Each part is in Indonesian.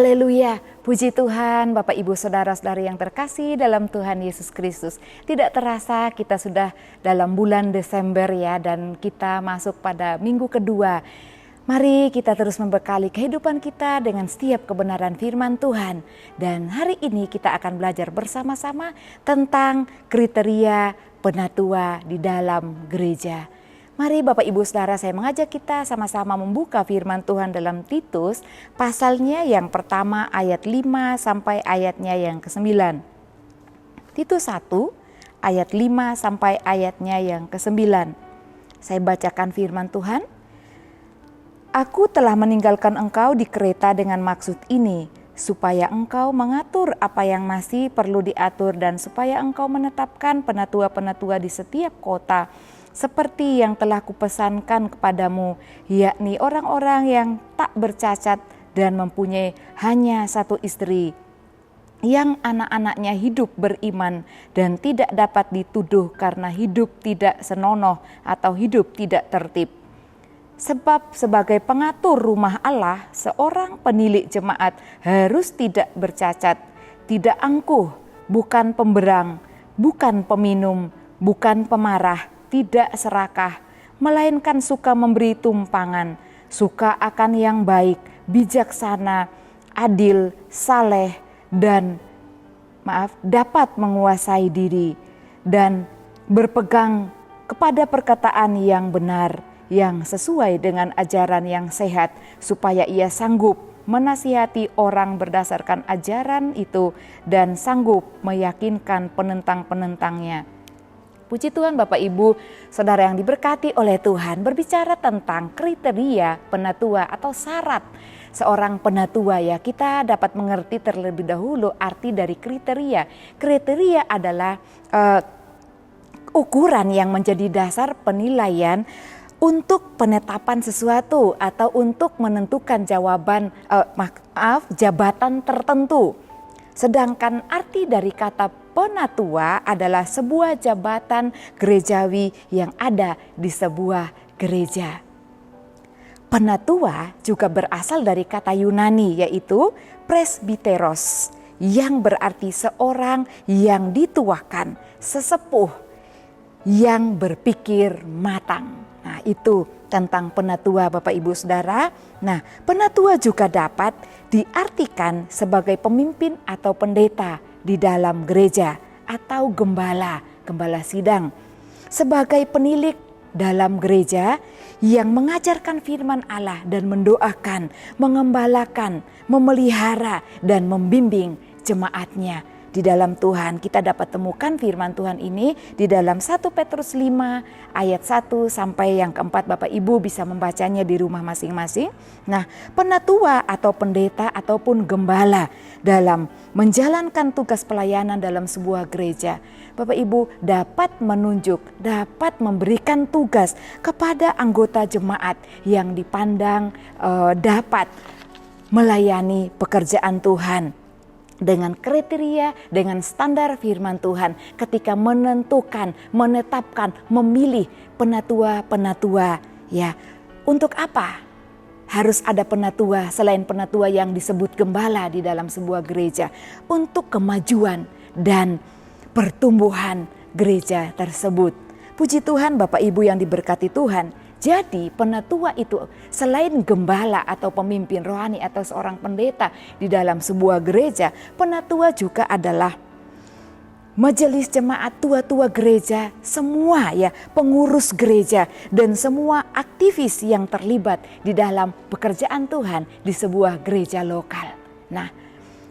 Haleluya, puji Tuhan Bapak Ibu Saudara-saudari yang terkasih dalam Tuhan Yesus Kristus. Tidak terasa kita sudah dalam bulan Desember ya, dan kita masuk pada minggu kedua. Mari kita terus membekali kehidupan kita dengan setiap kebenaran firman Tuhan. Dan hari ini kita akan belajar bersama-sama tentang kriteria penatua di dalam gereja. Mari Bapak Ibu Saudara, saya mengajak kita sama-sama membuka firman Tuhan dalam Titus, pasalnya yang pertama ayat 5 sampai ayatnya yang ke-9. Titus 1 ayat 5 sampai ayatnya yang ke-9. Saya bacakan firman Tuhan. Aku telah meninggalkan engkau di Kreta dengan maksud ini, supaya engkau mengatur apa yang masih perlu diatur dan supaya engkau menetapkan penatua-penatua di setiap kota, seperti yang telah kupesankan kepadamu, yakni orang-orang yang tak bercacat dan mempunyai hanya satu istri, yang anak-anaknya hidup beriman dan tidak dapat dituduh karena hidup tidak senonoh atau hidup tidak tertib. Sebab sebagai pengatur rumah Allah, seorang penilik jemaat harus tidak bercacat, tidak angkuh, bukan pemberang, bukan peminum, bukan pemarah, tidak serakah, melainkan suka memberi tumpangan, suka akan yang baik, bijaksana, adil, saleh, dan dapat menguasai diri, dan berpegang kepada perkataan yang benar, yang sesuai dengan ajaran yang sehat, supaya ia sanggup menasihati orang berdasarkan ajaran itu dan sanggup meyakinkan penentang-penentangnya. Puji Tuhan Bapak Ibu Saudara yang diberkati oleh Tuhan, berbicara tentang kriteria penatua atau syarat seorang penatua ya. Kita dapat mengerti terlebih dahulu arti dari kriteria. Kriteria adalah ukuran yang menjadi dasar penilaian untuk penetapan sesuatu atau untuk menentukan jabatan tertentu. Sedangkan arti dari kata penatua adalah sebuah jabatan gerejawi yang ada di sebuah gereja. Penatua juga berasal dari kata Yunani, yaitu presbiteros, yang berarti seorang yang dituakan, sesepuh, yang berpikir matang. Nah, itu tentang penatua Bapak Ibu Saudara. Nah, penatua juga dapat diartikan sebagai pemimpin atau pendeta di dalam gereja atau gembala sidang. Sebagai penilik dalam gereja yang mengajarkan firman Allah dan mendoakan, mengembalakan, memelihara dan membimbing jemaatnya. Di dalam Tuhan kita dapat temukan firman Tuhan ini di dalam 1 Petrus 5 ayat 1 sampai yang keempat. Bapak Ibu bisa membacanya di rumah masing-masing. Nah, penatua atau pendeta ataupun gembala dalam menjalankan tugas pelayanan dalam sebuah gereja, Bapak Ibu dapat menunjuk, dapat memberikan tugas kepada anggota jemaat yang dipandang dapat melayani pekerjaan Tuhan dengan kriteria, dengan standar firman Tuhan ketika menentukan, menetapkan, memilih penatua-penatua ya. Untuk apa harus ada penatua selain penatua yang disebut gembala di dalam sebuah gereja? Untuk kemajuan dan pertumbuhan gereja tersebut. Puji Tuhan Bapak Ibu yang diberkati Tuhan. Jadi penatua itu selain gembala atau pemimpin rohani atau seorang pendeta di dalam sebuah gereja, penatua juga adalah majelis jemaat, tua-tua gereja, semua ya, pengurus gereja dan semua aktivis yang terlibat di dalam pekerjaan Tuhan di sebuah gereja lokal. Nah,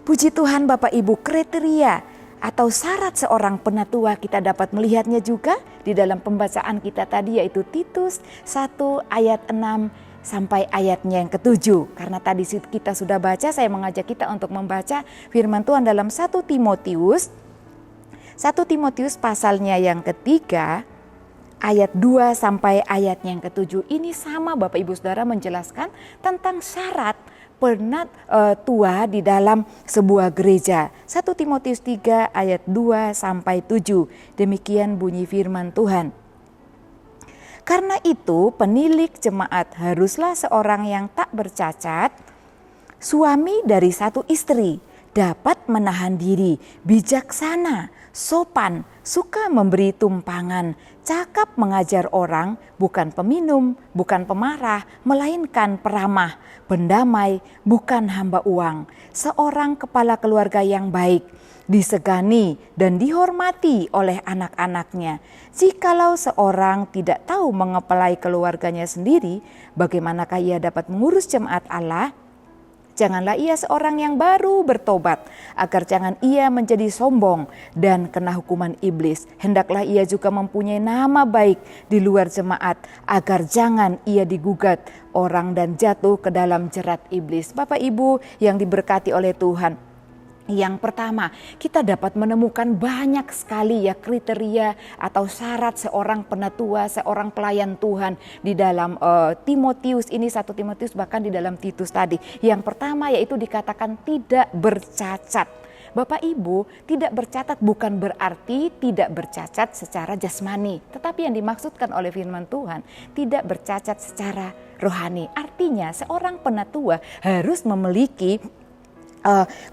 puji Tuhan Bapak Ibu, kriteria atau syarat seorang penatua kita dapat melihatnya juga di dalam pembacaan kita tadi, yaitu Titus 1 ayat 6 sampai ayatnya yang ke-7. Karena tadi kita sudah baca, saya mengajak kita untuk membaca firman Tuhan dalam 1 Timotius pasalnya yang ketiga ayat 2 sampai ayatnya yang ke-7. Ini sama Bapak Ibu Saudara menjelaskan tentang syarat penatua di dalam sebuah gereja. 1 Timotius 3 ayat 2 sampai 7. Demikian bunyi firman Tuhan. Karena itu penilik jemaat haruslah seorang yang tak bercacat, Suami dari satu istri dapat menahan diri, bijaksana, sopan, suka memberi tumpangan, cakap mengajar orang, bukan peminum, bukan pemarah, melainkan peramah, pendamai, bukan hamba uang. Seorang kepala keluarga yang baik, disegani dan dihormati oleh anak-anaknya. Jikalau seorang tidak tahu mengepelai keluarganya sendiri, bagaimanakah ia dapat mengurus jemaat Allah? Janganlah ia seorang yang baru bertobat, agar jangan ia menjadi sombong dan kena hukuman iblis. Hendaklah ia juga mempunyai nama baik di luar jemaat, agar jangan ia digugat orang dan jatuh ke dalam jerat iblis. Bapak Ibu yang diberkati oleh Tuhan, yang pertama, kita dapat menemukan banyak sekali ya kriteria atau syarat seorang penatua, seorang pelayan Tuhan di dalam Timotius ini, 1 Timotius, bahkan di dalam Titus tadi. Yang pertama yaitu dikatakan tidak bercacat. Bapak Ibu, tidak bercacat bukan berarti tidak bercacat secara jasmani, tetapi yang dimaksudkan oleh firman Tuhan tidak bercacat secara rohani. Artinya seorang penatua harus memiliki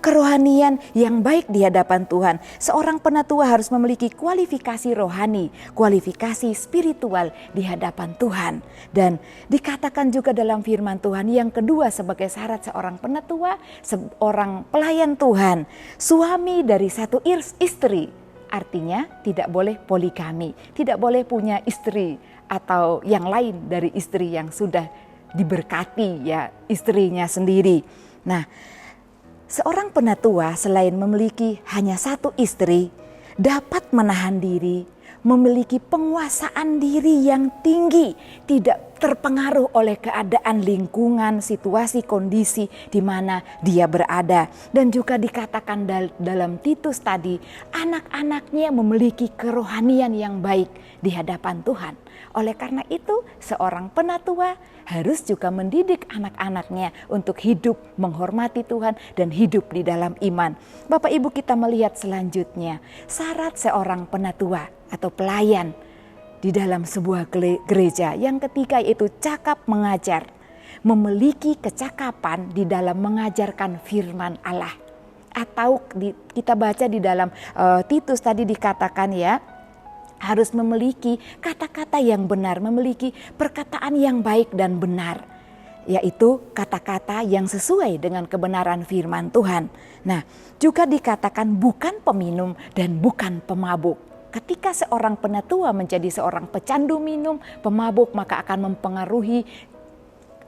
kerohanian yang baik di hadapan Tuhan. Seorang penatua harus memiliki kualifikasi rohani, kualifikasi spiritual di hadapan Tuhan. Dan dikatakan juga dalam firman Tuhan yang kedua sebagai syarat seorang penatua, seorang pelayan Tuhan, suami dari satu istri. Artinya tidak boleh poligami, tidak boleh punya istri atau yang lain dari istri yang sudah diberkati ya istrinya sendiri. Nah, seorang penatua selain memiliki hanya satu istri, dapat menahan diri, memiliki penguasaan diri yang tinggi, tidak terpengaruh oleh keadaan lingkungan, situasi, kondisi di mana dia berada. Dan juga dikatakan dalam Titus tadi, anak-anaknya memiliki kerohanian yang baik di hadapan Tuhan. Oleh karena itu, seorang penatua harus juga mendidik anak-anaknya untuk hidup menghormati Tuhan dan hidup di dalam iman. Bapak Ibu, kita melihat selanjutnya syarat seorang penatua atau pelayan di dalam sebuah gereja. Yang ketiga yaitu cakap mengajar, memiliki kecakapan di dalam mengajarkan firman Allah. Atau kita baca di dalam Titus tadi dikatakan ya, harus memiliki kata-kata yang benar, memiliki perkataan yang baik dan benar, yaitu kata-kata yang sesuai dengan kebenaran firman Tuhan. Nah, juga dikatakan bukan peminum dan bukan pemabuk. Ketika seorang penatua menjadi seorang pecandu minum, pemabuk, maka akan mempengaruhi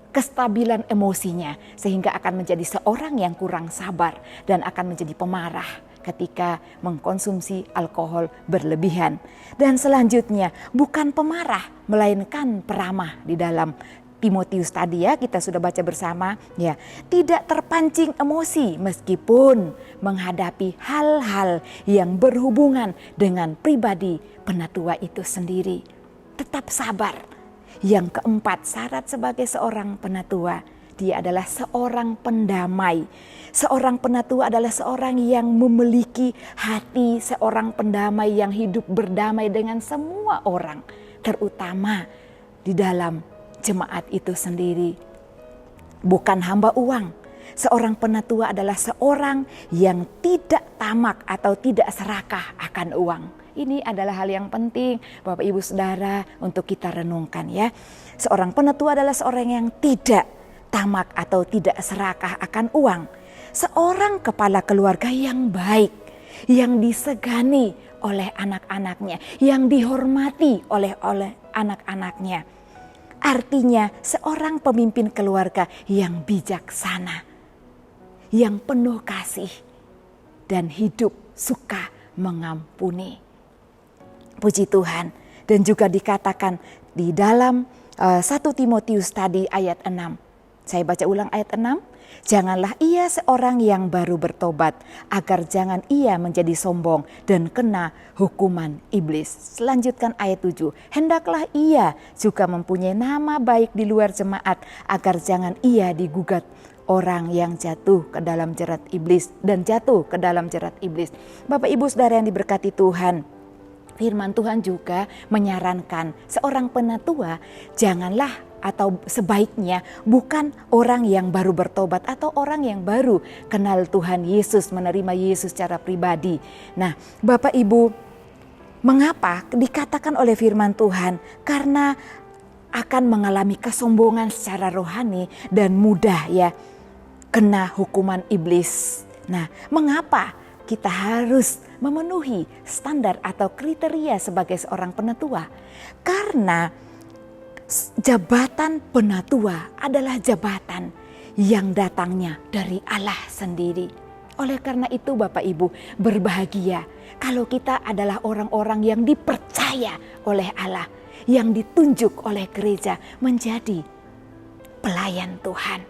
kestabilan emosinya, sehingga akan menjadi seorang yang kurang sabar dan akan menjadi pemarah ketika mengkonsumsi alkohol berlebihan. Dan selanjutnya bukan pemarah melainkan peramah di dalam Timotius tadi ya, kita sudah baca bersama ya. Tidak terpancing emosi meskipun menghadapi hal-hal yang berhubungan dengan pribadi penatua itu sendiri. Tetap sabar. Yang keempat, syarat sebagai seorang penatua, dia adalah seorang pendamai. Seorang penatua adalah seorang yang memiliki hati seorang pendamai yang hidup berdamai dengan semua orang, terutama di dalam jemaat itu sendiri. Bukan hamba uang. Seorang penatua adalah seorang yang tidak tamak atau tidak serakah akan uang. Ini adalah hal yang penting Bapak Ibu Saudara untuk kita renungkan ya. Seorang penatua adalah seorang yang tidak tamak atau tidak serakah akan uang. Seorang kepala keluarga yang baik, yang disegani oleh anak-anaknya, yang dihormati oleh anak-anaknya. Artinya seorang pemimpin keluarga yang bijaksana, yang penuh kasih dan hidup suka mengampuni. Puji Tuhan. Dan juga dikatakan di dalam 1 Timotius tadi ayat 6. Saya baca ulang ayat 6. Janganlah ia seorang yang baru bertobat, agar jangan ia menjadi sombong dan kena hukuman iblis. Selanjutkan ayat 7. Hendaklah ia juga mempunyai nama baik di luar jemaat, agar jangan ia digugat orang yang jatuh ke dalam jerat iblis dan jatuh ke dalam jerat iblis. Bapak Ibu Saudara yang diberkati Tuhan, firman Tuhan juga menyarankan seorang penatua janganlah atau sebaiknya bukan orang yang baru bertobat atau orang yang baru kenal Tuhan Yesus, menerima Yesus secara pribadi. Nah, Bapak Ibu, mengapa dikatakan oleh firman Tuhan? Karena akan mengalami kesombongan secara rohani dan mudah ya kena hukuman iblis. Nah, mengapa kita harus memenuhi standar atau kriteria sebagai seorang penatua? Karena jabatan penatua adalah jabatan yang datangnya dari Allah sendiri. Oleh karena itu Bapak Ibu, berbahagia kalau kita adalah orang-orang yang dipercaya oleh Allah, yang ditunjuk oleh gereja menjadi pelayan Tuhan.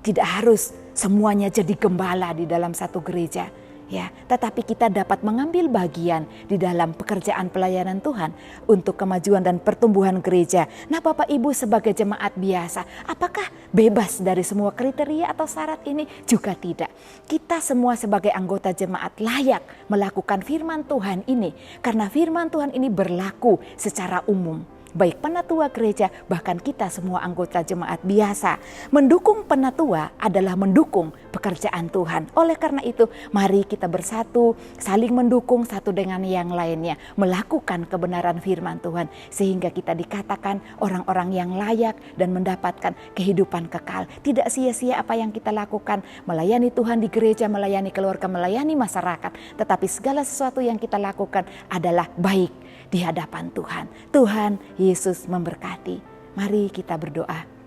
Tidak harus semuanya jadi gembala di dalam satu gereja, ya, tetapi kita dapat mengambil bagian di dalam pekerjaan pelayanan Tuhan untuk kemajuan dan pertumbuhan gereja. Nah, Bapak Ibu sebagai jemaat biasa, apakah bebas dari semua kriteria atau syarat ini? Juga tidak. Kita semua sebagai anggota jemaat layak melakukan firman Tuhan ini, karena firman Tuhan ini berlaku secara umum. Baik penatua gereja, bahkan kita semua anggota jemaat biasa. Mendukung penatua adalah mendukung pekerjaan Tuhan. Oleh karena itu, mari kita bersatu, saling mendukung satu dengan yang lainnya, melakukan kebenaran firman Tuhan, sehingga kita dikatakan orang-orang yang layak dan mendapatkan kehidupan kekal. Tidak sia-sia apa yang kita lakukan, melayani Tuhan di gereja, melayani keluarga, melayani masyarakat, tetapi segala sesuatu yang kita lakukan adalah baik di hadapan Tuhan. Tuhan Yesus memberkati. Mari kita berdoa.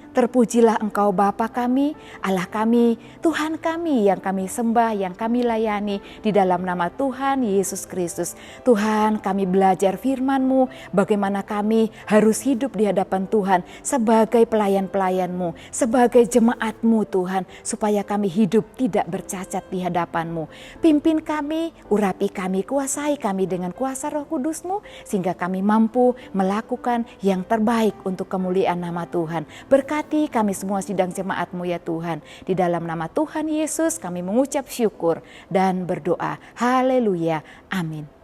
Terpujilah Engkau Bapa kami, Allah kami, Tuhan kami yang kami sembah, yang kami layani di dalam nama Tuhan Yesus Kristus. Tuhan, kami belajar firman-Mu, bagaimana kami harus hidup di hadapan Tuhan sebagai pelayan-pelayan-Mu, sebagai jemaat-Mu Tuhan, supaya kami hidup tidak bercacat di hadapan-Mu. Pimpin kami, urapi kami, kuasai kami dengan kuasa Roh Kudus-Mu, sehingga kami mampu melakukan yang terbaik untuk kemuliaan nama Tuhan. Berkati kami semua sidang jemaat-Mu ya Tuhan. Di dalam nama Tuhan Yesus kami mengucap syukur dan berdoa. Haleluya. Amin.